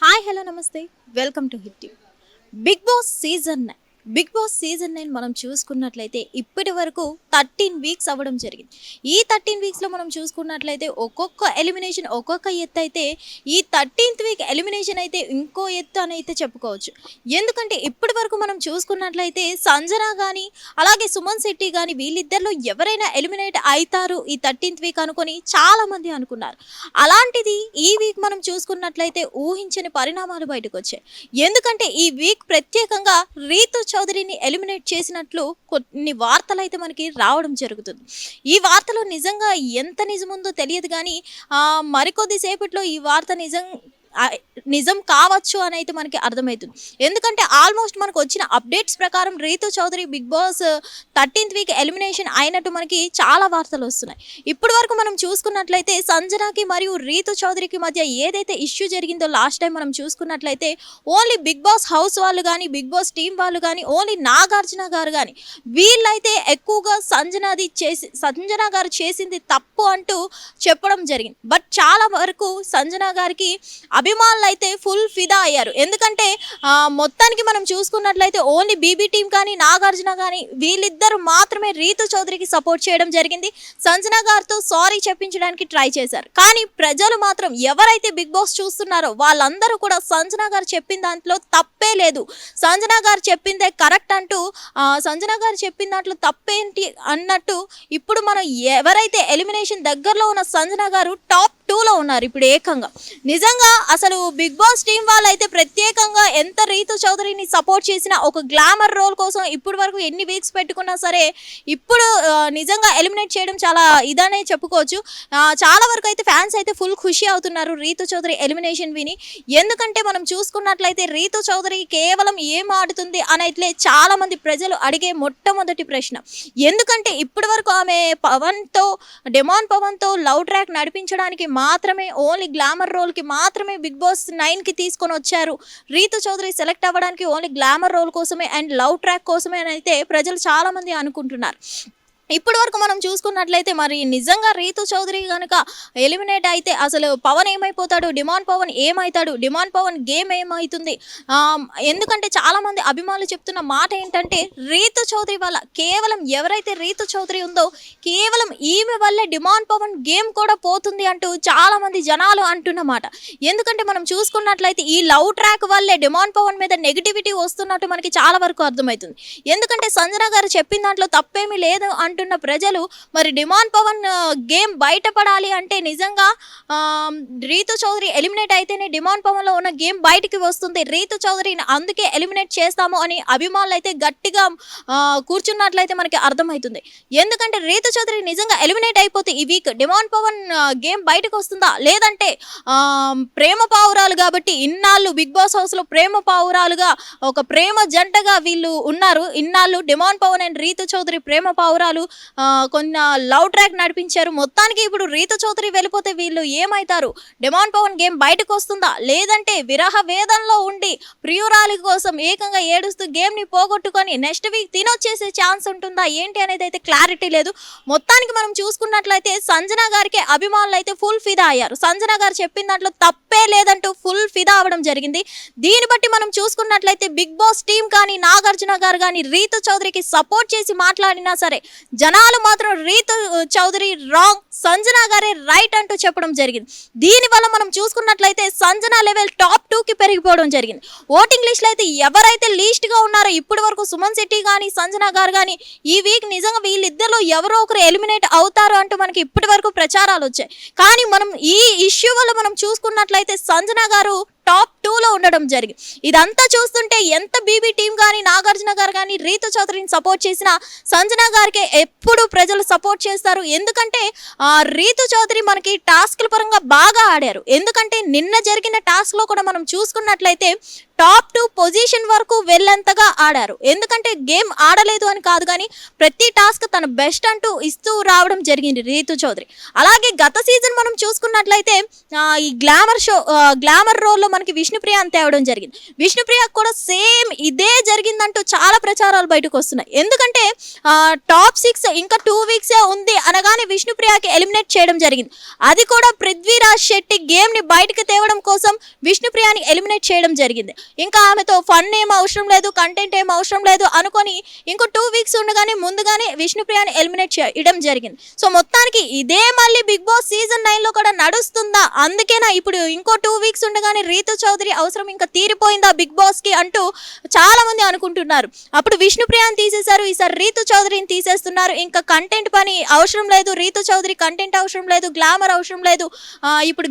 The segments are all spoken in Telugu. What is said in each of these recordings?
హాయ్ హలో నమస్తే welcome to Hit TV. Bigg Boss season 9 మనం చూసుకున్నట్లయితే ఇప్పటి వరకు 13 వీక్స్ అవ్వడం జరిగింది. ఈ 13 వీక్స్లో మనం చూసుకున్నట్లయితే ఒక్కొక్క ఎలిమినేషన్ ఒక్కొక్క ఎత్తు అయితే ఈ 13th వీక్ ఎలిమినేషన్ అయితే ఇంకో ఎత్తు అని అయితే చెప్పుకోవచ్చు. ఎందుకంటే ఇప్పటి వరకు మనం చూసుకున్నట్లయితే సంజన కానీ అలాగే సుమన్ శెట్టి కానీ వీళ్ళిద్దరిలో ఎవరైనా ఎలిమినేట్ అవుతారు ఈ 13th వీక్ అనుకొని చాలామంది అనుకున్నారు. అలాంటిది ఈ వీక్ మనం చూసుకున్నట్లయితే ఊహించని పరిణామాలు బయటకు వచ్చాయి. ఎందుకంటే ఈ వీక్ ప్రత్యేకంగా రీతు చౌదరిని ఎలిమినేట్ చేసినట్లు కొన్ని వార్తలు అయితే మనకి రావడం జరుగుతుంది. ఈ వార్తలో నిజంగా ఎంత నిజముందో తెలియదు కానీ మరికొద్ది సేపట్లో ఈ వార్త నిజం కావచ్చు అని అయితే మనకి అర్థమవుతుంది. ఎందుకంటే ఆల్మోస్ట్ మనకు వచ్చిన అప్డేట్స్ ప్రకారం Reethu Chowdary Bigg Boss 13th week elimination అయినట్టు మనకి చాలా వార్తలు వస్తున్నాయి. ఇప్పటి వరకు మనం చూసుకున్నట్లయితే సంజనాకి మరియు రీతు చౌదరికి మధ్య ఏదైతే ఇష్యూ జరిగిందో లాస్ట్ టైం మనం చూసుకున్నట్లయితే ఓన్లీ బిగ్ బాస్ హౌస్ వాళ్ళు కానీ బిగ్ బాస్ టీం వాళ్ళు కానీ ఓన్లీ నాగార్జున గారు కానీ వీళ్ళైతే ఎక్కువగా సంజన గారు చేసింది తప్పు అంటూ చెప్పడం జరిగింది. బట్ చాలా వరకు సంజన గారికి అభిమానులు అయితే ఫుల్ ఫిదా అయ్యారు. ఎందుకంటే మొత్తానికి మనం చూసుకున్నట్లయితే ఓన్లీ బీబీ టీం కానీ నాగార్జున కానీ వీళ్ళిద్దరు మాత్రమే రీతు చౌదరికి సపోర్ట్ చేయడం జరిగింది. సంజన గారితో సారీ చెప్పించడానికి ట్రై చేశారు. కానీ ప్రజలు మాత్రం ఎవరైతే బిగ్ బాస్ చూస్తున్నారో వాళ్ళందరూ కూడా సంజన గారు చెప్పిన దాంట్లో తప్పే లేదు, సంజన గారు చెప్పిందే కరెక్ట్ అంటూ సంజన గారు చెప్పిన దాంట్లో తప్పేంటి అన్నట్టు ఇప్పుడు మనం ఎవరైతే ఎలిమినేషన్ దగ్గరలో ఉన్న సంజన గారు టాప్ 2లో ఉన్నారు ఇప్పుడు ఏకంగా. నిజంగా అసలు బిగ్ బాస్ టీం వాళ్ళు అయితే ప్రత్యేకంగా ఎంత రీతు చౌదరిని సపోర్ట్ చేసినా ఒక గ్లామర్ రోల్ కోసం ఇప్పటి వరకు ఎన్ని వీక్స్ పెట్టుకున్నా సరే ఇప్పుడు నిజంగా ఎలిమినేట్ చేయడం చాలా ఇదనే చెప్పుకోవచ్చు. చాలా వరకు అయితే ఫ్యాన్స్ అయితే ఫుల్ ఖుషి అవుతున్నారు రీతు చౌదరి ఎలిమినేషన్ విని. ఎందుకంటే మనం చూసుకున్నట్లయితే రీతు చౌదరి కేవలం ఏం ఆడుతుంది అని అయితే చాలా మంది ప్రజలు అడిగే మొట్టమొదటి ప్రశ్న. ఎందుకంటే ఇప్పటి వరకు ఆమె డెమాన్ పవన్తో లవ్ ట్రాక్ నడిపించడానికి మాత్రమే ఓన్లీ గ్లామర్ రోల్కి మాత్రమే బిగ్ బాస్ 9కి తీసుకొని వచ్చారు. రీతు చౌదరి సెలెక్ట్ అవ్వడానికి ఓన్లీ గ్లామర్ రోల్ కోసమే అండ్ లవ్ ట్రాక్ కోసమే అని అయితే ప్రజలు చాలామంది అనుకుంటున్నారు. ఇప్పటి వరకు మనం చూసుకున్నట్లయితే మరి నిజంగా రీతు చౌదరి కనుక ఎలిమినేట్ అయితే అసలు పవన్ ఏమైపోతాడు, డిమాండ్ పవన్ ఏమవుతాడు, డిమాండ్ పవన్ గేమ్ ఏమవుతుంది? ఎందుకంటే చాలామంది అభిమానులు చెప్తున్న మాట ఏంటంటే రీతు చౌదరి వల్ల కేవలం ఎవరైతే రీతు చౌదరి ఉందో కేవలం ఈమె వల్లే డిమాండ్ పవన్ గేమ్ కూడా పోతుంది అంటూ చాలామంది జనాలు అంటున్నమాట. ఎందుకంటే మనం చూసుకున్నట్లయితే ఈ లవ్ ట్రాక్ వల్లే డిమాండ్ పవన్ మీద నెగిటివిటీ వస్తున్నట్టు మనకి చాలా వరకు అర్థమవుతుంది. ఎందుకంటే సంజన గారు చెప్పిన దాంట్లో తప్పేమీ లేదు అంటున్న ప్రజలు మరి డిమాండ్ పవన్ గేమ్ బయటపడాలి అంటే నిజంగా రీతు చౌదరి ఎలిమినేట్ అయితేనే డిమాండ్ పవన్లో ఉన్న గేమ్ బయటికి వస్తుంది, రీతు చౌదరిని అందుకే ఎలిమినేట్ చేస్తాము అని అభిమానులు అయితే గట్టిగా కూర్చున్నట్లయితే మనకి అర్థమవుతుంది. ఎందుకంటే రీతు చౌదరి నిజంగా ఎలిమినేట్ అయిపోతే ఈ వీక్ డిమాండ్ పవన్ గేమ్ బయటకు వస్తుందా, లేదంటే ప్రేమ పావురాలు కాబట్టి ఇన్నాళ్ళు బిగ్ బాస్ హౌస్లో ప్రేమ పావురాలుగా ఒక ప్రేమ జంటగా వీళ్ళు ఉన్నారు. ఇన్నాళ్ళు డిమాండ్ పవన్ అండ్ రీతు చౌదరి ప్రేమ పావురాలు కొన్ని లవ్ ట్రాక్ నడిపించారు. మొత్తానికి ఇప్పుడు రీతు చౌదరి వెళ్ళిపోతే వీళ్ళు ఏమవుతారు? డిమాండ్ పవన్ గేమ్ బయటకు వస్తుందా, లేదంటే విరహ వేదంలో ఉండి ప్రియురాలి కోసం ఏకంగా ఏడుస్తూ గేమ్ని పోగొట్టుకొని నెక్స్ట్ వీక్ తినొచ్చేసే ఛాన్స్ ఉంటుందా ఏంటి అనేది అయితే క్లారిటీ లేదు. మొత్తానికి మనం చూసుకున్నట్లయితే సంజన గారికి అభిమానులు అయితే ఫుల్ ఫిదా అయ్యారు. సంజన గారు చెప్పిన దాంట్లో తప్పే లేదంటూ ఫుల్ ఫిదా అవ్వడం జరిగింది. దీన్ని బట్టి మనం చూసుకున్నట్లయితే బిగ్ బాస్ టీం కానీ నాగార్జున గారు కానీ రీతు చౌదరికి సపోర్ట్ చేసి మాట్లాడినా సరే జనాలు మాత్రం రీతు చౌదరి రాంగ్, సంజన గారే రైట్ అంటూ చెప్పడం జరిగింది. దీనివల్ల మనం చూసుకున్నట్లయితే సంజన లెవెల్ టాప్ 2కి పెరిగిపోవడం జరిగింది. ఓటింగ్ లిస్ట్లో అయితే ఎవరైతే లీస్ట్గా ఉన్నారో ఇప్పటి వరకు సుమన్ శెట్టి కానీ సంజన గారు కానీ ఈ వీక్ నిజంగా వీళ్ళిద్దరిలో ఎవరో ఒకరు ఎలిమినేట్ అవుతారు అంటూ మనకి ఇప్పటి వరకు ప్రచారాలు వచ్చాయి. కానీ మనం ఈ ఇష్యూ వల్ల మనం చూసుకున్నట్లయితే సంజన గారు టాప్ 2లో ఉండడం జరిగింది. ఇదంతా చూస్తుంటే ఎంత బీబీ టీం కానీ నాగార్జున గారు కానీ రీతు చౌదరిని సపోర్ట్ చేసినా సంజన గారికి ఎప్పుడు ప్రజలు సపోర్ట్ చేస్తారు. ఎందుకంటే రీతు చౌదరి మనకి టాస్క్ల పరంగా బాగా ఆడారు. ఎందుకంటే నిన్న జరిగిన టాస్క్లో కూడా మనం చూసుకున్నట్లయితే టాప్ 2 పొజిషన్ వరకు వెళ్ళేంతగా ఆడారు. ఎందుకంటే గేమ్ ఆడలేదు అని కాదు కానీ ప్రతి టాస్క్ తన బెస్ట్ అంటూ ఇస్తూ రావడం జరిగింది రీతు చౌదరి. అలాగే గత సీజన్ మనం చూసుకున్నట్లయితే ఈ గ్లామర్ రోల్లో మనకి విష్ణుప్రియ అని తేవడం జరిగింది. విష్ణుప్రియకు కూడా సేమ్ ఇదే జరిగిందంటూ చాలా ప్రచారాలు బయటకు వస్తున్నాయి. ఎందుకంటే టాప్ 6 ఇంకా 2 వీక్సే ఉంది అనగానే విష్ణుప్రియకి ఎలిమినేట్ చేయడం జరిగింది. అది కూడా పృథ్వీరాజ్ శెట్టి గేమ్ని బయటకు తేవడం కోసం విష్ణుప్రియని ఎలిమినేట్ చేయడం జరిగింది. ఇంకా ఆమెతో ఫన్ ఏం అవసరం లేదు, కంటెంట్ ఏం అవసరం లేదు అనుకొని ఇంకో 2 వీక్స్ ఉండగానే ముందుగానే విష్ణుప్రియని ఎలిమినేట్ చేయడం జరిగింది. సో మొత్తానికి ఇదే మళ్ళీ బిగ్ బాస్ సీజన్ 9లో కూడా నడుస్తుందా, అందుకేనా ఇప్పుడు ఇంకో 2 వీక్స్ ఉండగానే రీతు చౌదరి అవసరం ఇంకా తీరిపోయిందా బిగ్ బాస్ కి అంటూ చాలా మంది అనుకుంటున్నారు. అప్పుడు విష్ణుప్రియని తీసేశారు, ఈసారి రీతు చౌదరిని తీసేస్తున్నారు. ఇంకా కంటెంట్ పని అవసరం లేదు, రీతు చౌదరి కంటెంట్ అవసరం లేదు, గ్లామర్ అవసరం లేదు, ఇప్పుడు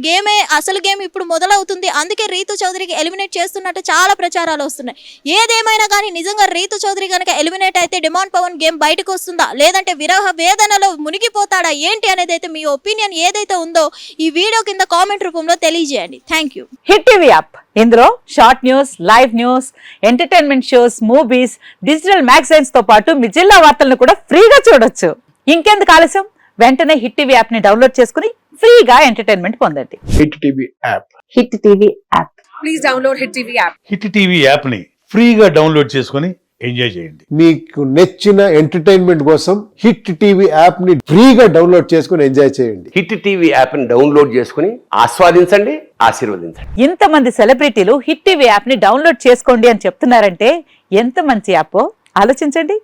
అసలు గేమ్ ఇప్పుడు మొదలవుతుంది, అందుకే రీతు చౌదరికి ఎలిమినేట్ చేస్తున్నట్టు చాలా ప్రచారాలు వస్తున్నాయి. ఏదేమైనా కానీ నిజంగా రీతు చౌదరి కనుక ఎలిమినేట్ అయితే డిమాండ్ పవన్ గేమ్ బయటకు వస్తుందా, లేదంటే విరహ వేదనలో మునిగిపోతాడా ఏంటి అనేది అయితే మీ ఒపీనియన్ ఏదైతే ఉందో ఈ వీడియో కింద కామెంట్ రూపంలో తెలియజేయండి. Thank you. Hit TV app, ఇందులో short news, live news, entertainment shows, movies, digital magazines తో పాటు మీ జిల్లా వార్తలను కూడా ఫ్రీగా చూడొచ్చు. ఇంకెందుకు ఆలస్యం, వెంటనే హిట్ టీవీ యాప్ ని డౌన్లోడ్ చేసుకుని ఫ్రీగా ఎంటర్టైన్మెంట్ పొందండి. Hit TV app. Hit TV app. Please download hit TV app. Hit TV app ని ఫ్రీగా డౌన్లోడ్ చేసుకొని ఎంజాయ్ చేయండి. మీకు నచ్చిన ఎంటర్టైన్మెంట్ కోసం హిట్ టీవీ యాప్ ని ఫ్రీగా డౌన్లోడ్ చేసుకుని ఎంజాయ్ చేయండి. హిట్ టీవీ యాప్ ని డౌన్లోడ్ చేసుకుని ఆస్వాదించండి, ఆశీర్వదించండి. ఇంతమంది సెలబ్రిటీలు హిట్ టీవీ యాప్ ని డౌన్లోడ్ చేసుకోండి అని చెప్తున్నారంటే ఎంత మంచి యాప్ ఆలోచించండి.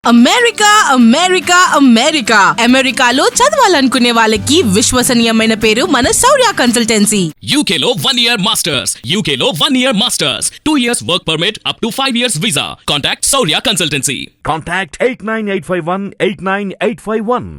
అమెరికా అమెరికా అమెరికా అమెరికాలో చదవాలనుకునే వాళ్ళకి విశ్వసనీయమైన పేరు మన శౌర్య కన్సల్టెన్సీ. UK లో 1 year masters. UK లో 1 year masters. 2 years work permit up to 5 years visa. Contact Saurya Consultancy. Contact 89851 89851.